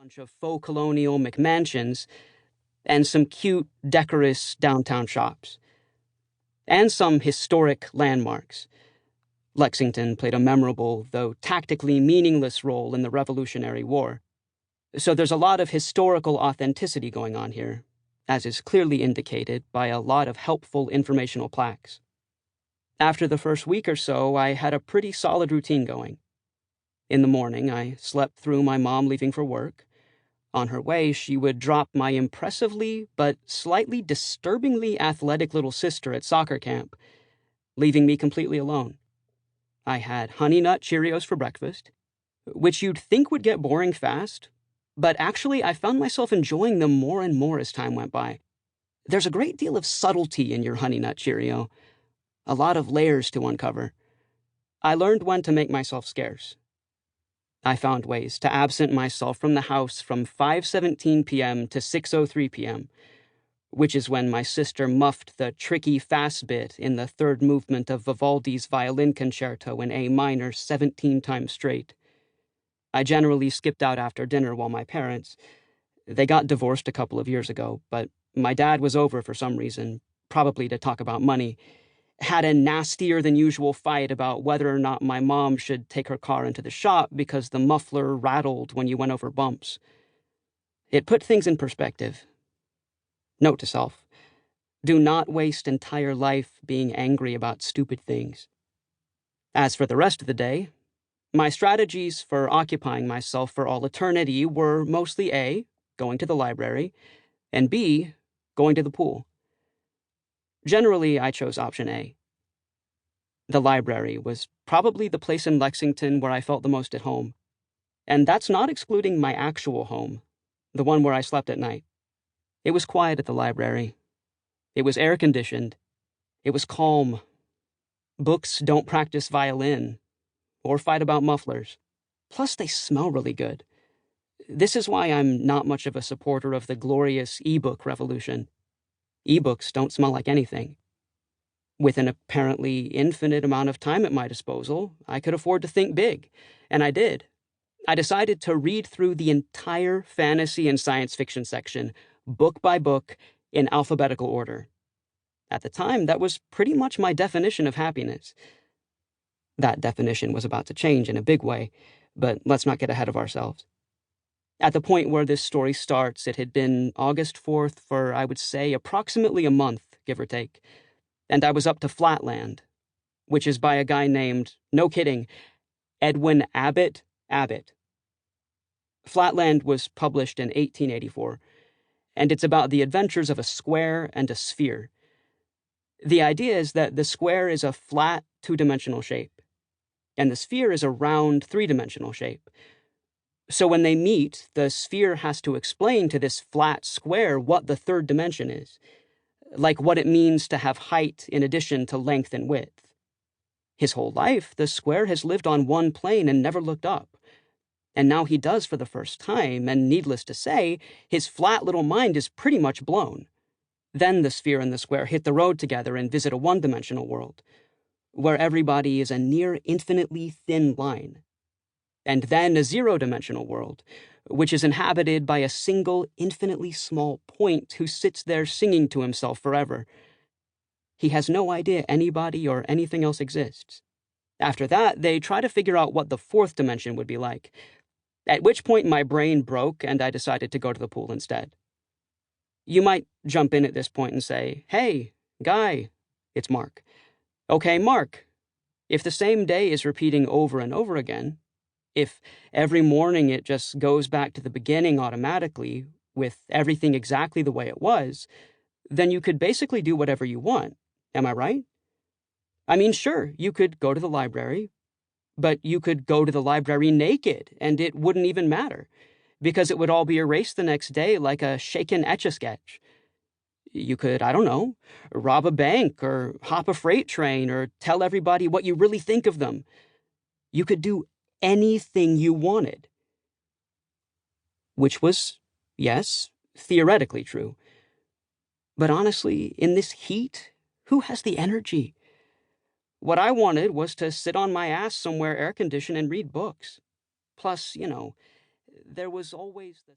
bunch of faux colonial McMansions, and some cute, decorous downtown shops. And some historic landmarks. Lexington played a memorable, though tactically meaningless role in the Revolutionary War. So there's a lot of historical authenticity going on here, as is clearly indicated by a lot of helpful informational plaques. After the first week or so, I had a pretty solid routine going. In the morning, I slept through my mom leaving for work. On her way, she would drop my impressively but slightly disturbingly athletic little sister at soccer camp, leaving me completely alone. I had Honey Nut Cheerios for breakfast, which you'd think would get boring fast, but actually I found myself enjoying them more and more as time went by. There's a great deal of subtlety in your Honey Nut Cheerio, a lot of layers to uncover. I learned when to make myself scarce. I found ways to absent myself from the house from 5:17 p.m. to 6:03 p.m., which is when my sister muffed the tricky fast bit in the third movement of Vivaldi's violin concerto in A minor 17 times straight. I generally skipped out after dinner while my parents, they got divorced a couple of years ago, but my dad was over for some reason, probably to talk about money, had a nastier-than-usual fight about whether or not my mom should take her car into the shop because the muffler rattled when you went over bumps. It put things in perspective. Note to self, do not waste entire life being angry about stupid things. As for the rest of the day, my strategies for occupying myself for all eternity were mostly A, going to the library, and B, going to the pool. Generally, I chose option A. The library was probably the place in Lexington where I felt the most at home. And that's not excluding my actual home, the one where I slept at night. It was quiet at the library. It was air-conditioned. It was calm. Books don't practice violin or fight about mufflers. Plus, they smell really good. This is why I'm not much of a supporter of the glorious e-book revolution. E-books don't smell like anything. With an apparently infinite amount of time at my disposal, I could afford to think big, and I did. I decided to read through the entire fantasy and science fiction section, book by book, in alphabetical order. At the time, that was pretty much my definition of happiness. That definition was about to change in a big way, but let's not get ahead of ourselves. At the point where this story starts, it had been August 4th for, I would say, approximately a month, give or take, and I was up to Flatland, which is by a guy named, no kidding, Edwin Abbott. Flatland was published in 1884, and it's about the adventures of a square and a sphere. The idea is that the square is a flat, two-dimensional shape, and the sphere is a round, three-dimensional shape. So when they meet, the sphere has to explain to this flat square what the third dimension is, like what it means to have height in addition to length and width. His whole life, the square has lived on one plane and never looked up. And now he does for the first time, and needless to say, his flat little mind is pretty much blown. Then the sphere and the square hit the road together and visit a one-dimensional world, where everybody is a near infinitely thin line. And then a zero-dimensional world, which is inhabited by a single, infinitely small point who sits there singing to himself forever. He has no idea anybody or anything else exists. After that, they try to figure out what the fourth dimension would be like, at which point my brain broke and I decided to go to the pool instead. You might jump in at this point and say, "Hey, Guy, it's Mark. Okay, Mark, if the same day is repeating over and over again, if every morning it just goes back to the beginning automatically, with everything exactly the way it was, then you could basically do whatever you want. Am I right? I mean, sure, you could go to the library, but you could go to the library naked, and it wouldn't even matter, because it would all be erased the next day like a shaken Etch-a-Sketch. You could, I don't know, rob a bank, or hop a freight train, or tell everybody what you really think of them. You could do anything you wanted. Which was, yes, theoretically true. But honestly, in this heat, who has the energy? What I wanted was to sit on my ass somewhere air-conditioned and read books. Plus, there was always the...